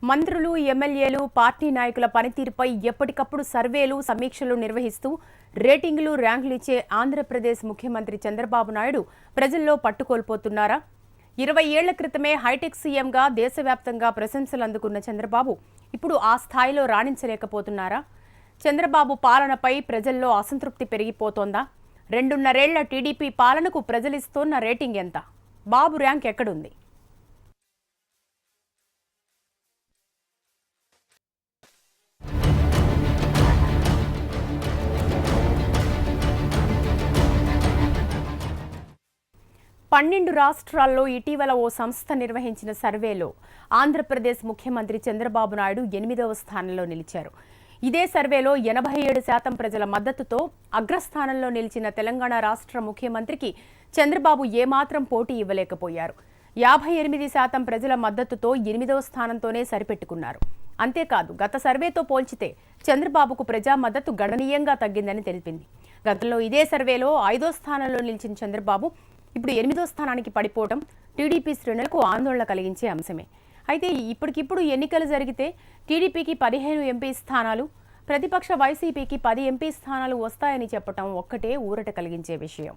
మంత్రులు, ఎమ్మెల్యేలు, పార్టీ నాయకుల పనితీరుపై ఎప్పటికప్పుడు సర్వేలు, సమీక్షలు నిర్వహిస్తూ రేటింగులు, ర్యాంకులు ఇచ్చే ఆంధ్రప్రదేశ్ ముఖ్యమంత్రి చంద్రబాబు నాయుడు ప్రజల్లో పట్టుకోల్పోతున్నారా? 20 ఏళ్ల క్రితమే హైటెక్ సీఎంగా దేశవ్యాప్తంగా ప్రశంసలు అందుకున్న చంద్రబాబు ఇప్పుడు ఆ స్థాయిలో రాణించలేకపోతున్నారా? చంద్రబాబు పాలనపై ప్రజల్లో అసంతృప్తి పెరిగిపోతోందా? 2.5 ఏళ్ల టీడీపీ పాలనకు ప్రజలిస్తోన్న రేటింగ్ ఎంత? బాబు ర్యాంక్ ఎక్కడుంది? పన్నెండు రాష్ట్రాల్లో ఇటీవల ఓ సంస్థ నిర్వహించిన సర్వేలో ఆంధ్రప్రదేశ్ ముఖ్యమంత్రి చంద్రబాబు నాయుడు 8వ స్థానంలో నిలిచారు. ఇదే సర్వేలో 87% ప్రజల మద్దతుతో అగ్రస్థానంలో నిలిచిన తెలంగాణ రాష్ట్ర ముఖ్యమంత్రికి చంద్రబాబు ఏమాత్రం పోటీ ఇవ్వలేకపోయారు. 58% ప్రజల మద్దతుతో 8వ స్థానంతోనే సరిపెట్టుకున్నారు. అంతేకాదు, గత సర్వేతో పోల్చితే చంద్రబాబుకు ప్రజా మద్దతు గణనీయంగా తగ్గిందని తెలిపింది. గతంలో ఇదే సర్వేలో 5వ స్థానంలో నిలిచిన చంద్రబాబు ఇప్పుడు 8వ స్థానానికి పడిపోవడం టీడీపీ శ్రేణులకు ఆందోళన కలిగించే అంశమే. అయితే ఇప్పటికిప్పుడు ఎన్నికలు జరిగితే టీడీపీకి 15 ఎంపీ స్థానాలు, ప్రతిపక్ష వైసీపీకి 10 ఎంపీ స్థానాలు వస్తాయని చెప్పడం ఒక్కటే ఊరట కలిగించే విషయం.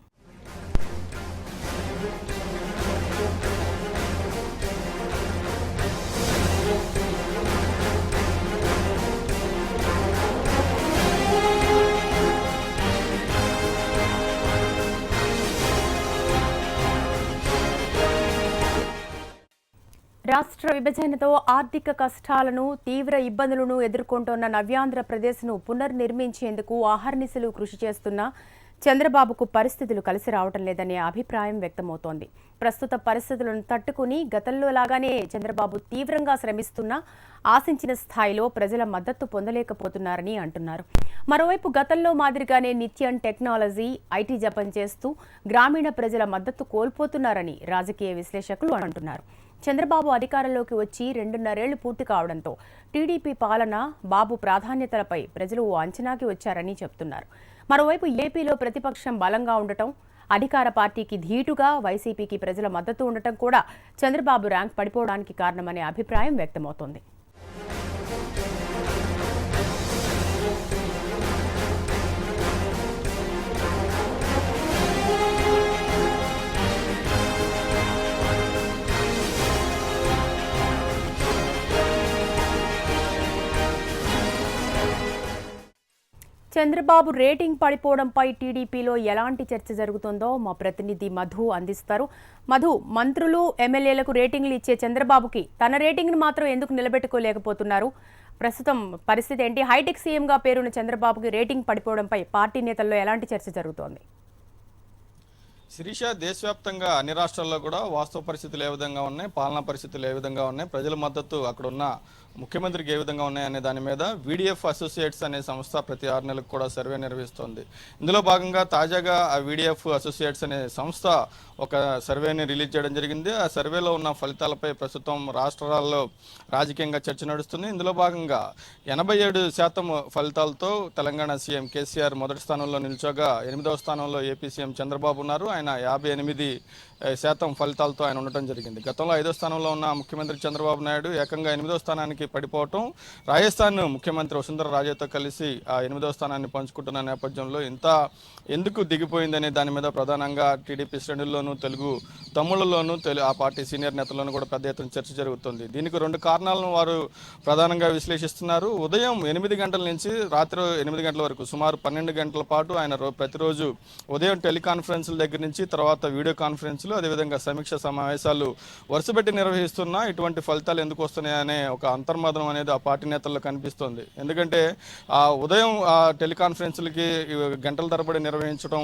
రాష్ట్ర విభజనతో ఆర్థిక కష్టాలను, తీవ్ర ఇబ్బందులను ఎదుర్కొంటోన్న నవ్యాంధ్రప్రదేశ్ను పునర్నిర్మించేందుకు అహర్నిశలు కృషి చేస్తున్న చంద్రబాబుకు పరిస్థితులు కలిసి రావటం లేదనే అభిప్రాయం వ్యక్తమవుతోంది. ప్రస్తుత పరిస్థితులను తట్టుకుని గతంలో లాగానే చంద్రబాబు తీవ్రంగా శ్రమిస్తున్నా ఆశించిన స్థాయిలో ప్రజల మద్దతు పొందలేకపోతున్నారని అంటున్నారు. మరోవైపు గతంలో మాదిరిగానే నిత్యం టెక్నాలజీ, ఐటీ జపం చేస్తూ గ్రామీణ ప్రజల మద్దతు కోల్పోతున్నారని రాజకీయ విశ్లేషకులు అంటున్నారు. చంద్రబాబు అధికారంలోకి వచ్చి 2.5 ఏళ్లు పూర్తి కావడంతో టీడీపీ పాలన, బాబు ప్రాధాన్యతలపై ప్రజలు ఓ అంచనాకి వచ్చారని చెబుతున్నారు. మరోవైపు ఏపీలో ప్రతిపక్షం బలంగా ఉండటం, అధికార పార్టీకి ధీటుగా వైసీపీకి ప్రజల మద్దతు ఉండటం కూడా చంద్రబాబు ర్యాంక్ పడిపోవడానికి కారణమనే అభిప్రాయం వ్యక్తమవుతోంది. చంద్రబాబు రేటింగ్ పడిపోవడంపై టీడీపీలో ఎలాంటి చర్చ జరుగుతుందో మా ప్రతినిధి మధు అందిస్తారు. మధు, మంత్రులు, ఎమ్మెల్యేలకు రేటింగ్లు ఇచ్చే చంద్రబాబుకి తన రేటింగ్ను మాత్రం ఎందుకు నిలబెట్టుకోలేకపోతున్నారు? ప్రస్తుతం పరిస్థితి ఏంటి? హైటెక్ సీఎంగా పేరున్న చంద్రబాబుకి రేటింగ్ పడిపోవడంపై పార్టీ నేతల్లో ఎలాంటి చర్చ జరుగుతోంది? శిరీష, దేశవ్యాప్తంగా అన్ని రాష్ట్రాల్లో కూడా వాస్తవ పరిస్థితులు ఏ విధంగా ఉన్నాయి, పాలనా పరిస్థితులు ఏ విధంగా ఉన్నాయి, ప్రజల మద్దతు అక్కడున్న ముఖ్యమంత్రికి ఏ విధంగా ఉన్నాయనే దాని మీద వీడిఎఫ్ అసోసియేట్స్ అనే సంస్థ ప్రతి 6 నెలలకు కూడా సర్వే నిర్వహిస్తోంది. ఇందులో భాగంగా తాజాగా ఆ వీడిఎఫ్ అసోసియేట్స్ అనే సంస్థ ఒక సర్వేని రిలీజ్ చేయడం జరిగింది. ఆ సర్వేలో ఉన్న ఫలితాలపై ప్రస్తుతం రాష్ట్రాల్లో రాజకీయంగా చర్చ నడుస్తుంది. ఇందులో భాగంగా 87% ఫలితాలతో తెలంగాణ సీఎం కేసీఆర్ మొదటి స్థానంలో నిల్చోగా 8వ స్థానంలో ఏపీ సీఎం చంద్రబాబు ఉన్నారు. ఆయన 58% ఫలితాలతో ఆయన ఉండటం జరిగింది. గతంలో 5వ స్థానంలో ఉన్న ముఖ్యమంత్రి చంద్రబాబు నాయుడు ఏకంగా 8వ స్థానానికి పడిపోవటం, రాజస్థాన్ ముఖ్యమంత్రి వసుంధర రాజేతో కలిసి ఆ 8వ స్థానాన్ని పంచుకుంటున్న నేపథ్యంలో ఎందుకు దిగిపోయిందనే దాని మీద ప్రధానంగా టీడీపీ శ్రేణుల్లోనూ, తెలుగు తమ్ముళ్లలోనూ, ఆ పార్టీ సీనియర్ నేతల్లోనూ కూడా పెద్ద ఎత్తున చర్చ జరుగుతుంది. దీనికి 2 కారణాలను వారు ప్రధానంగా విశ్లేషిస్తున్నారు. ఉదయం 8 గంటల నుంచి రాత్రి 8 గంటల వరకు సుమారు 12 గంటల పాటు ఆయన ప్రతిరోజు ఉదయం టెలికాన్ఫరెన్స్ల దగ్గర నుంచి తర్వాత వీడియో కాన్ఫరెన్స్లు, అదేవిధంగా సమీక్ష సమావేశాలు వరుసపెట్టి నిర్వహిస్తున్నా ఇటువంటి ఫలితాలు ఎందుకు వస్తున్నాయనే ఒక అంతర్మదనం అనేది ఆ పార్టీ నేతల్లో కనిపిస్తోంది. ఎందుకంటే ఆ ఉదయం ఆ టెలికాన్ఫరెన్స్లకి గంటల తరబడి నిర్వహించడం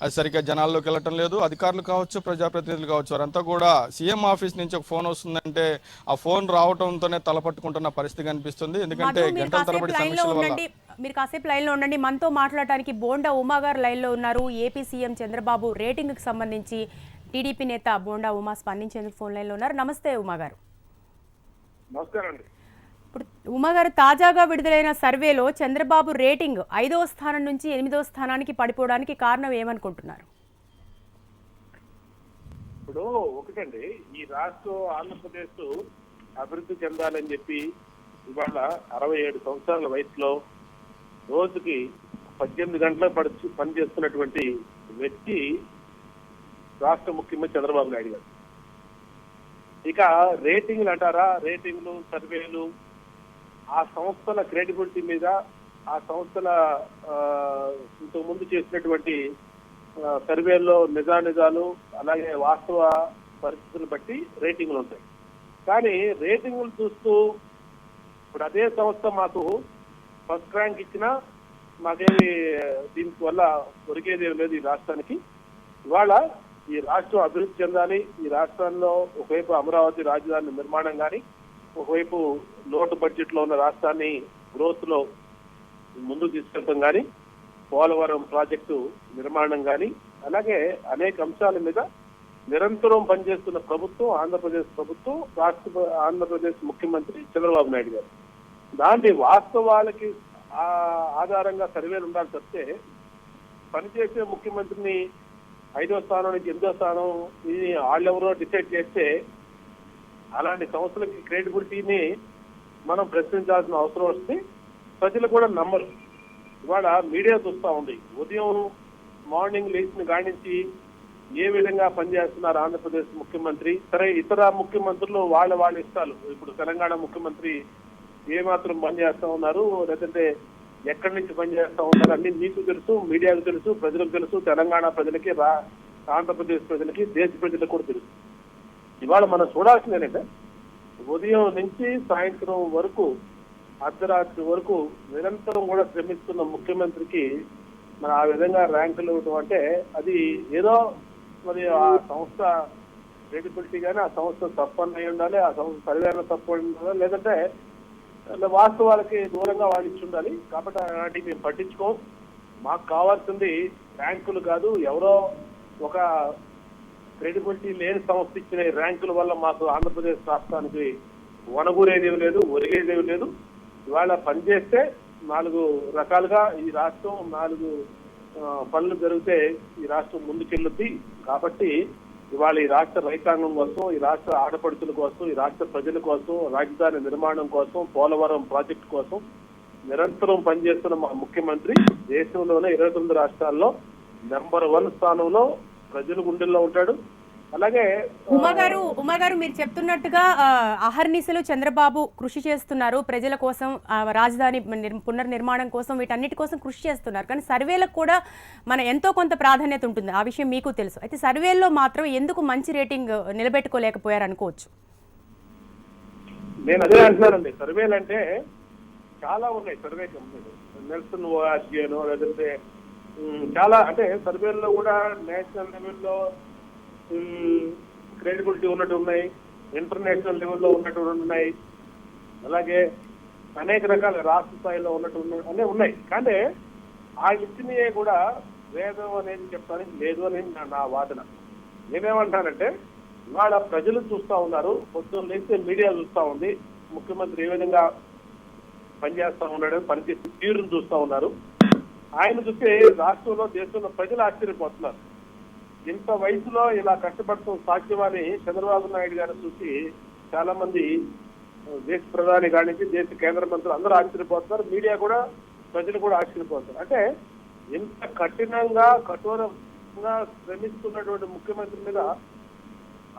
అది సరిగ్గా జనాల్లోకి వెళ్ళటం లేదు. అధికారులు కావచ్చు, ప్రజాప్రతినిధులు కావచ్చు, వారంతా కూడా సీఎం ఆఫీస్ నుంచి ఒక ఫోన్ వస్తుందంటే ఆ ఫోన్ రావడంతోనే తలపట్టుకుంటున్న పరిస్థితి కనిపిస్తుంది. ఎందుకంటే గంటల తరబడి సమీక్షల వల్ల. మీరు కాసేపు లైన్లో ఉండండి. మనతో మాట్లాడటానికి బోండా ఉమా గారు లైన్లో ఉన్నారు. ఏపీ సీఎం చంద్రబాబు రేటింగ్కి సంబంధించి టీడీపీ నేత బోండా ఉమా స్పందించేందుకు ఫోన్ లైన్లో ఉన్నారు. నమస్తే ఉమా గారు. నమస్కారం అండి. ఇప్పుడు ఉమా గారు, తాజాగా విడుదలైన సర్వేలో చంద్రబాబు రేటింగ్ 5వ స్థానం నుంచి 8వ స్థానానికి పడిపోవడానికి కారణం ఏమనుకుంటున్నారు? ఇప్పుడు ఒకటండి, ఈ రాష్ట్రం ఆంధ్రప్రదేశ్ అభివృద్ధి చెందాలని చెప్పి ఇవాళ 67 సంవత్సరాల వయసులో రోజుకి 18 గంటలు పనిచేస్తున్నటువంటి వ్యక్తి రాష్ట్ర ముఖ్యమంత్రి చంద్రబాబు నాయుడు గారు. ఇక రేటింగ్లు అంటారా, రేటింగ్లు, సర్వేలు, ఆ సంస్థల క్రెడిబిలిటీ మీద, ఆ సంస్థల ఇంతకుముందు చేసినటువంటి సర్వేల్లో నిజాలు అలాగే వాస్తవ పరిస్థితులను బట్టి రేటింగ్లు ఉంటాయి. కానీ రేటింగ్లు చూస్తూ ఇప్పుడు అదే సంస్థ మాకు ఫస్ట్ ర్యాంక్ ఇచ్చినా మాకేమి దీనికి వల్ల ఒరిగేది లేదు ఈ రాష్ట్రానికి. ఇవాళ ఈ రాష్ట్రం అభివృద్ధి చెందాలి, ఈ రాష్ట్రంలో ఒకవైపు అమరావతి రాజధాని నిర్మాణం కానీ, ఒకవైపు లోటు బడ్జెట్ లో ఉన్న రాష్ట్రాన్ని గ్రోత్ లో ముందుకు తీసుకెళ్తాం కానీ, పోలవరం ప్రాజెక్టు నిర్మాణం కానీ, అలాగే అనేక అంశాల మీద నిరంతరం పనిచేస్తున్న ప్రభుత్వం ఆంధ్రప్రదేశ్ ప్రభుత్వం, ఆంధ్రప్రదేశ్ ముఖ్యమంత్రి చంద్రబాబు నాయుడు గారు. దాని వాస్తవాలకి ఆధారంగా సర్వేలు ఉండాలి తప్పితే పనిచేసే ముఖ్యమంత్రిని 5వ స్థానం నుంచి 8వ స్థానం ఇది వాళ్ళెవరో డిసైడ్ చేస్తే అలాంటి సంస్థలకి క్రెడిబిలిటీని మనం ప్రశ్నించాల్సిన అవసరం వస్తే ప్రజలు కూడా నమ్మరు. ఇవాళ మీడియా చూస్తా ఉంది, ఉదయం మార్నింగ్ లేచిన గానించి ఏ విధంగా పనిచేస్తున్నారు ఆంధ్రప్రదేశ్ ముఖ్యమంత్రి. సరే, ఇతర ముఖ్యమంత్రులు వాళ్ళ ఇష్టాలు. ఇప్పుడు తెలంగాణ ముఖ్యమంత్రి ఏమాత్రం పనిచేస్తా ఉన్నారు, లేదంటే ఎక్కడి నుంచి పనిచేస్తా ఉన్నారు అన్ని మీకు తెలుసు, మీడియాకు తెలుసు, ప్రజలకు తెలుసు, తెలంగాణ ప్రజలకి, ఆంధ్రప్రదేశ్ ప్రజలకి, దేశ ప్రజలకు కూడా తెలుసు. ఇవాళ మనం చూడాల్సింది ఏంటంటే ఉదయం నుంచి సాయంత్రం వరకు, అర్ధరాత్రి వరకు నిరంతరం కూడా శ్రమిస్తున్న ముఖ్యమంత్రికి మన ఆ విధంగా ర్యాంకులు ఇవ్వడం అంటే అది ఏదో మరి ఆ సంస్థ క్రెడిబిలిటీ కానీ, ఆ సంస్థ తప్పని అయి ఉండాలి, ఆ సంస్థ సరివేన తప్పు ఉండాలి, లేదంటే వాస్తవాలకి దూరంగా వాడిచ్చి ఉండాలి. కాబట్టి అలాంటివి మేము పట్టించుకోం. మాకు కావాల్సింది ర్యాంకులు కాదు, ఎవరో ఒక క్రెడిబిలిటీ లేని సంస్థ ఇచ్చిన ర్యాంకుల వల్ల మాకు ఆంధ్రప్రదేశ్ రాష్ట్రానికి వనగూరేదేవి లేదు, ఒరిగేదేవి లేదు. ఇవాళ పనిచేస్తే 4 రకాలుగా ఈ రాష్ట్రం 4 పనులు జరిగితే ఈ రాష్ట్రం ముందుకెళ్ళుద్ది. కాబట్టి ఇవాళ ఈ రాష్ట్ర రైతాంగం కోసం, ఈ రాష్ట్ర ఆడపడుతుల కోసం, ఈ రాష్ట్ర ప్రజల కోసం, రాజధాని నిర్మాణం కోసం, పోలవరం ప్రాజెక్టు కోసం నిరంతరం పనిచేస్తున్న మా ముఖ్యమంత్రి దేశంలోనే 29 రాష్ట్రాల్లో నెంబర్ 1 స్థానంలో ప్రజల గుండెల్లో ఉంటాడు. అలాగే ఉమా గారు మీరు చెప్తున్నట్టుగా అహర్నిశలు చంద్రబాబు కృషి చేస్తున్నారు, ప్రజల కోసం, రాజధాని పునర్నిర్మాణం కోసం, వీటన్నిటి కోసం కృషి చేస్తున్నారు. కానీ సర్వేలకు కూడా మన ఎంతో కొంత ప్రాధాన్యత ఉంటుంది, ఆ విషయం మీకు తెలుసు. అయితే సర్వేల్లో మాత్రం ఎందుకు మంచి రేటింగ్ నిలబెట్టుకోలేకపోయారు అనుకోవచ్చు? నేను అదే అంటున్నానండి, సర్వేలు అంటే చాలా ఉన్నాయి. సర్వే కంపెనీలు నెల్సన్ ఓఆర్జీనో లేదంటే చాలా, అంటే సర్వేల్లో కూడా నేషనల్ లెవెల్లో క్రెడిబిలిటీ ఉన్నట్టు ఉన్నాయి, ఇంటర్నేషనల్ లెవెల్లో ఉన్నట్టు ఉన్నాయి, అలాగే అనేక రకాల రాష్ట్ర స్థాయిలో ఉన్నట్టు అనే ఉన్నాయి. కానీ ఆ ఇచ్చినయే కూడా వేదం అనేది చెప్పడానికి లేదు అని నా వాదన. నేనేమంటానంటే ఇవాళ ప్రజలు చూస్తా ఉన్నారు, పొద్దున్న లేస్తే మీడియా చూస్తా ఉంది, ముఖ్యమంత్రి ఏ విధంగా పనిచేస్తా ఉన్నాడు, పనిచేసే తీరును చూస్తా ఉన్నారు. ఆయన చూస్తే రాష్ట్రంలో, దేశంలో ప్రజలు ఆశ్చర్యపోతున్నారు. ఇంత వయసులో ఇలా కష్టపడటం సాధ్యమని చంద్రబాబు నాయుడు గారు చూసి చాలా మంది దేశ ప్రధాని కానించి దేశ కేంద్ర మంత్రులు అందరూ ఆశ్చర్యపోతున్నారు. మీడియా కూడా, ప్రజలు కూడా ఆశ్చర్యపోతున్నారు. అంటే ఇంత కఠోరంగా శ్రమిస్తున్నటువంటి ముఖ్యమంత్రి మీద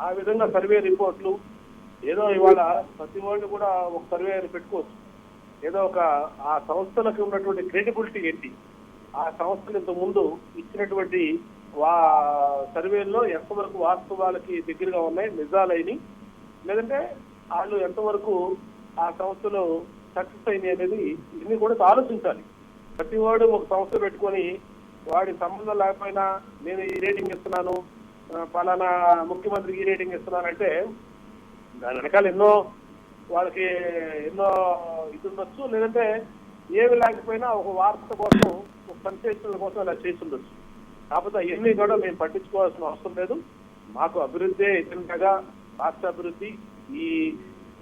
ఆ విధంగా సర్వే రిపోర్ట్లు, ఏదో ఇవాళ ప్రతి వాళ్ళు కూడా ఒక సర్వే పెట్టుకోవచ్చు, ఏదో ఒక ఆ సంస్థలకు ఉన్నటువంటి క్రెడిబిలిటీ ఏంటి, ఆ సంస్థలు ఇంత ముందు ఇచ్చినటువంటి సర్వేల్లో ఎంతవరకు వాస్తవాలకి దగ్గరగా ఉన్నాయి, నిజాలైన, లేదంటే వాళ్ళు ఎంతవరకు ఆ సంస్థలు సక్సెస్ అయినాయి అనేది ఇన్ని కూడా ఆలోచించాలి. ప్రతి వాడు ఒక సంస్థ పెట్టుకొని వాడి సంబంధం లేకపోయినా నేను ఈ రేటింగ్ ఇస్తున్నాను, పలానా ముఖ్యమంత్రికి ఈ రేటింగ్ ఇస్తున్నానంటే దాని వెనకాల ఎన్నో వాళ్ళకి ఎన్నో ఇది ఉండొచ్చు, లేదంటే ఏమి లేకపోయినా ఒక వార్త కోసం, ఒక సెన్సేషన్ల కోసం ఇలా చేసి ఉండొచ్చు. కాకపోతే అవన్నీ కూడా మేము పట్టించుకోవాల్సిన అవసరం లేదు. మాకు అభివృద్ధి ఎజెండాగా రాష్ట్ర అభివృద్ధి, ఈ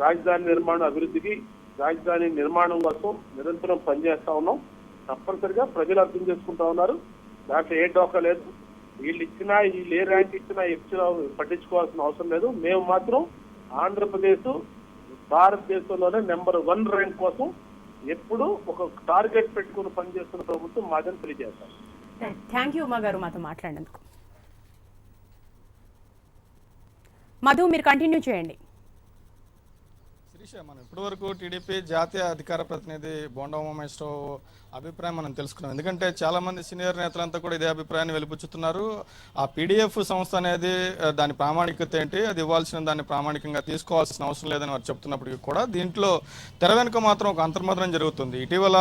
రాజధాని నిర్మాణ అభివృద్ధికి, రాజధాని నిర్మాణం కోసం నిరంతరం పనిచేస్తా ఉన్నాం. తప్పనిసరిగా ప్రజలు అర్థం చేసుకుంటా ఉన్నారు, దాంట్లో ఏ డోకా లేదు. వీళ్ళు ఇచ్చినా, వీళ్ళు ఏ ర్యాంక్ ఇచ్చినా పట్టించుకోవాల్సిన అవసరం లేదు. మేము మాత్రం ఆంధ్రప్రదేశ్ భారతదేశంలోనే నెంబర్ 1 ర్యాంక్ కోసం ఎప్పుడు ఒక టార్గెట్ పెట్టుకుని పనిచేస్తున్న ప్రభుత్వం మాదని తెలియజేస్తాం. థ్యాంక్ యూ ఉమా గారు మాతో మాట్లాడినందుకు. మధు, మీరు కంటిన్యూ చేయండి. శిరీష, మనం ఇప్పటివరకు టీడీపీ జాతీయ అధికార ప్రతినిధి బోండా ఉమామహేశ్వరరావు అభిప్రాయం మనం తెలుసుకున్నాం. ఎందుకంటే చాలా మంది సీనియర్ నేతలంతా కూడా ఇదే అభిప్రాయాన్ని వెలిపుచ్చుతున్నారు. ఆ పీడీఎఫ్ సంస్థ అనేది దాని ప్రామాణికత ఏంటి, అది ఇవ్వాల్సిన దాన్ని ప్రామాణికంగా తీసుకోవాల్సిన అవసరం లేదని వారు చెప్తున్నప్పటికీ కూడా దీంట్లో తెర వెనుక మాత్రం ఒక అంతర్మదనం జరుగుతుంది. ఇటీవల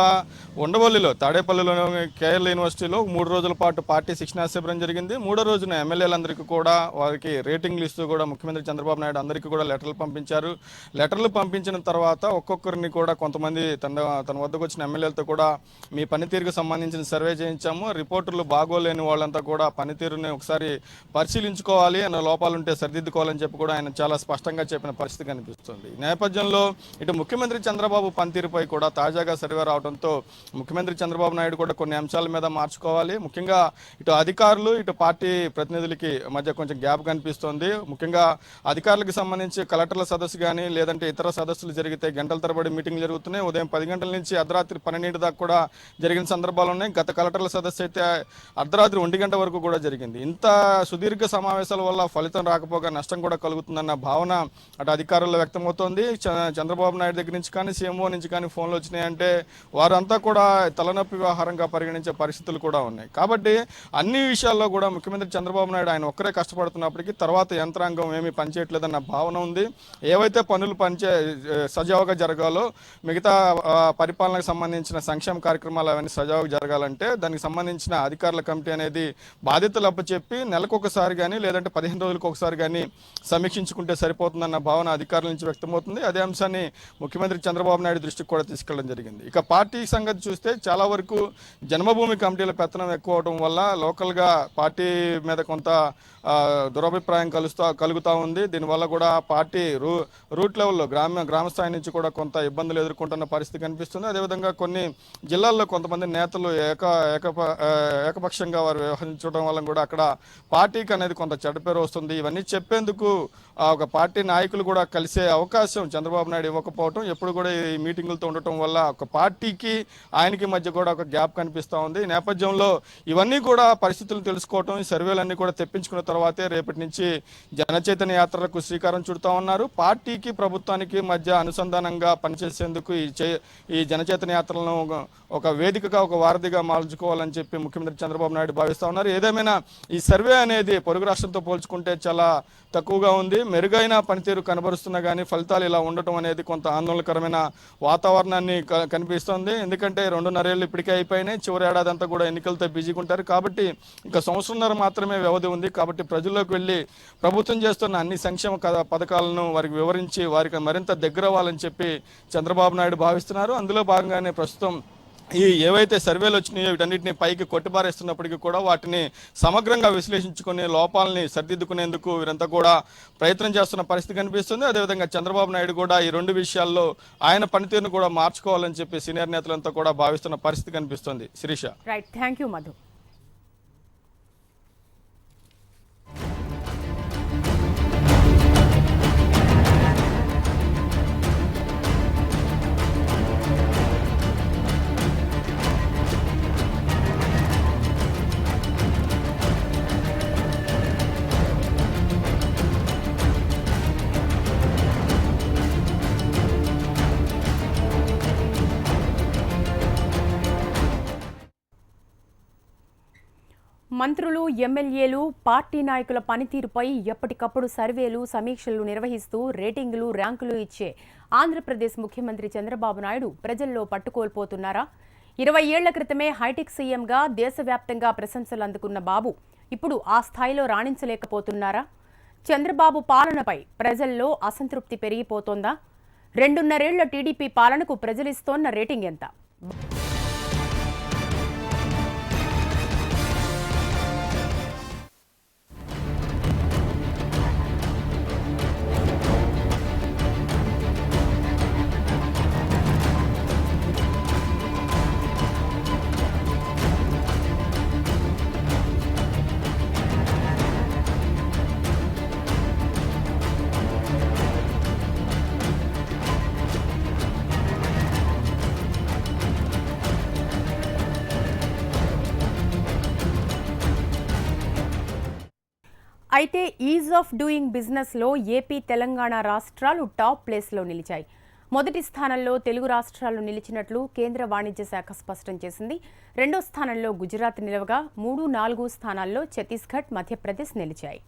ఉండవల్లిలో, తాడేపల్లిలో కేఎల్ యూనివర్సిటీలో 3 రోజుల పాటు పార్టీ శిక్షణా శిబిరం జరిగింది. 3వ రోజున ఎమ్మెల్యేలందరికీ కూడా వారికి రేటింగ్లు ఇస్తూ కూడా ముఖ్యమంత్రి చంద్రబాబు నాయుడు అందరికీ కూడా లెటర్లు పంపించారు. లెటర్లు పంపించిన తర్వాత ఒక్కొక్కరిని కూడా కొంతమంది తన వద్దకు వచ్చిన ఎమ్మెల్యేలతో కూడా మీ పనితీరుకు సంబంధించిన సర్వే చేయించాము, రిపోర్టర్లు బాగోలేని వాళ్ళంతా కూడా పనితీరుని ఒకసారి పరిశీలించుకోవాలి, అన్న లోపాలుంటే సరిదిద్దుకోవాలని చెప్పి కూడా ఆయన చాలా స్పష్టంగా చెప్పిన పరిస్థితి కనిపిస్తుంది. ఈ నేపథ్యంలో ఇటు ముఖ్యమంత్రి చంద్రబాబు పనితీరుపై కూడా తాజాగా సర్వే రావడంతో ముఖ్యమంత్రి చంద్రబాబు నాయుడు కూడా కొన్ని అంశాల మీద మార్చుకోవాలి. ముఖ్యంగా ఇటు అధికారులు ఇటు పార్టీ ప్రతినిధులకి మధ్య కొంచెం గ్యాప్ కనిపిస్తోంది. ముఖ్యంగా అధికారులకు సంబంధించి కలెక్టర్ల సదస్సు కానీ లేదంటే ఇతర సదస్సులు జరిగితే గంటల తరబడి మీటింగ్లు జరుగుతున్నాయి. ఉదయం 10 గంటల నుంచి అర్ధరాత్రి 12 దాకా కూడా జరిగిన సందర్భాలు ఉన్నాయి. గత కలెక్టర్ల సదస్సు అయితే అర్ధరాత్రి 1 గంట వరకు కూడా జరిగింది. ఇంత సుదీర్ఘ సమావేశాల వల్ల ఫలితం రాకపోగా నష్టం కూడా కలుగుతుందన్న భావన అటు అధికారుల్లో వ్యక్తమవుతోంది. చంద్రబాబు నాయుడు దగ్గర నుంచి కానీ సీఎంఓ నుంచి కానీ ఫోన్లు వచ్చినాయంటే వారంతా కూడా తలనొప్పి వ్యవహారంగా పరిగణించే పరిస్థితులు కూడా ఉన్నాయి. కాబట్టి అన్ని విషయాల్లో కూడా ముఖ్యమంత్రి చంద్రబాబు నాయుడు ఆయన ఒక్కరే కష్టపడుతున్నప్పటికీ తర్వాత యంత్రాంగం ఏమీ పనిచేయట్లేదన్న భావన ఉంది. ఏవైతే పనులు సజావుగా జరగాలో, మిగతా పరిపాలనకు సంబంధించిన సంక్షేమ కార్యక్రమాలు అవన్నీ సజావుగా జరగాలంటే దానికి సంబంధించిన అధికారుల కమిటీ అనేది బాధ్యతలు అప్పచెప్పి నెలకొకసారి కానీ లేదంటే 15 రోజులకు ఒకసారి కానీ సమీక్షించుకుంటే సరిపోతుందన్న భావన అధికారుల నుంచి వ్యక్తమవుతుంది. అదే అంశాన్ని ముఖ్యమంత్రి చంద్రబాబు నాయుడు దృష్టికి కూడా తీసుకెళ్లడం జరిగింది. ఇక పార్టీ సంగతి చూస్తే చాలా వరకు జన్మభూమి కమిటీల పెత్తనం ఎక్కువ అవడం వల్ల లోకల్గా పార్టీ మీద కొంత దురభిప్రాయం కలుగుతూ ఉంది. దీనివల్ల కూడా పార్టీ రూట్ లెవెల్లో గ్రామ స్థాయి నుంచి కూడా కొంత ఇబ్బందులు ఎదుర్కొంటున్న పరిస్థితి కనిపిస్తుంది. అదేవిధంగా కొన్ని జిల్లాల్లో కొంతమంది నేతలు ఏకపక్షంగా వారు వ్యవహరించడం వల్ల కూడా అక్కడ పార్టీకి అనేది కొంత చెడ్డ పేరు వస్తుంది. ఇవన్నీ చెప్పేందుకు ఒక పార్టీ నాయకులు కూడా కలిసే అవకాశం చంద్రబాబు నాయుడు ఇవ్వకపోవటం, ఎప్పుడు కూడా ఈ మీటింగులతో ఉండటం వల్ల ఒక పార్టీకి ఆయనకి మధ్య కూడా ఒక గ్యాప్ కనిపిస్తూ ఉంది. ఈ నేపథ్యంలో ఇవన్నీ కూడా పరిస్థితులు తెలుసుకోవటం, ఈ సర్వేలన్నీ కూడా తెప్పించుకున్న తర్వాతే రేపటి నుంచి జనచైతన్య యాత్రలకు శ్రీకారం చుడుతూ ఉన్నారు. పార్టీకి ప్రభుత్వానికి మధ్య అనుసంధానంగా పనిచేసేందుకు ఈ జనచైతన్య యాత్రలను ఒక వేదికగా, ఒక వారధిగా మార్చుకోవాలని చెప్పి ముఖ్యమంత్రి చంద్రబాబు నాయుడు భావిస్తూ ఉన్నారు. ఏదేమైనా ఈ సర్వే అనేది పొరుగు రాష్ట్రంతో పోల్చుకుంటే చాలా తక్కువగా ఉంది. మెరుగైన పనితీరు కనబరుస్తున్నా కానీ ఫలితాలు ఇలా ఉండటం అనేది కొంత ఆందోళనకరమైన వాతావరణాన్ని కనిపిస్తోంది. ఎందుకంటే 2.5 ఏళ్ళు ఇప్పటికే అయిపోయినాయి. చివరి ఏడాది అంతా కూడా ఎన్నికలతో బిజీగా ఉంటారు. కాబట్టి ఇంకా 1.5 సంవత్సరం మాత్రమే వ్యవధి ఉంది. కాబట్టి ప్రజల్లోకి వెళ్ళి ప్రభుత్వం చేస్తున్న అన్ని సంక్షేమ పథకాలను వారికి వివరించి వారికి మరింత దగ్గర అవ్వాలని చెప్పి చంద్రబాబు నాయుడు భావిస్తున్నారు. అందులో భాగంగానే ప్రస్తుతం ఏవైతే సర్వేలు వచ్చినాయో వీటన్నిటిని పైకి కొట్టిపారేస్తున్నప్పటికీ కూడా వాటిని సమగ్రంగా విశ్లేషించుకుని లోపాలని సరిదిద్దుకునేందుకు వీరంతా కూడా ప్రయత్నం చేస్తున్న పరిస్థితి కనిపిస్తుంది. అదేవిధంగా చంద్రబాబు నాయుడు కూడా ఈ 2 విషయాల్లో ఆయన పనితీరును కూడా మార్చుకోవాలని చెప్పి సీనియర్ నేతలంతా కూడా భావిస్తున్న పరిస్థితి కనిపిస్తుంది. Sirisha. Right, thank you Madhu. మంత్రులు, ఎమ్మెల్యేలు, పార్టీ నాయకుల పనితీరుపై ఎప్పటికప్పుడు సర్వేలు, సమీక్షలు నిర్వహిస్తూ రేటింగులు, ర్యాంకులు ఇచ్చే ఆంధ్రప్రదేశ్ ముఖ్యమంత్రి చంద్రబాబు నాయుడు ప్రజల్లో పట్టుకోల్పోతున్నారా? 20 ఏళ్ల క్రితమే హైటెక్ సీఎంగా దేశవ్యాప్తంగా ప్రశంసలు అందుకున్న బాబు ఇప్పుడు ఆ స్థాయిలో రాణించలేకపోతున్నారా? చంద్రబాబు పాలనపై ప్రజల్లో అసంతృప్తి పెరిగిపోతోందా? 2.5 ఏళ్ల టీడీపీ పాలనకు ప్రజలిస్తోన్న రేటింగ్ ఎంత? అయితే ఈజ్ ఆఫ్ డూయింగ్ బిజినెస్లో ఏపీ తెలంగాణ రాష్ట్రాలు టాప్ ప్లేస్లో నిలిచాయి. మొదటి స్థానంలో తెలుగు రాష్ట్రాలు నిలిచినట్లు కేంద్ర వాణిజ్య శాఖ స్పష్టం చేసింది. రెండో స్థానంలో గుజరాత్ నిలవగా 3, 4 స్థానాల్లో ఛత్తీస్గఢ్, మధ్యప్రదేశ్ నిలిచాయి.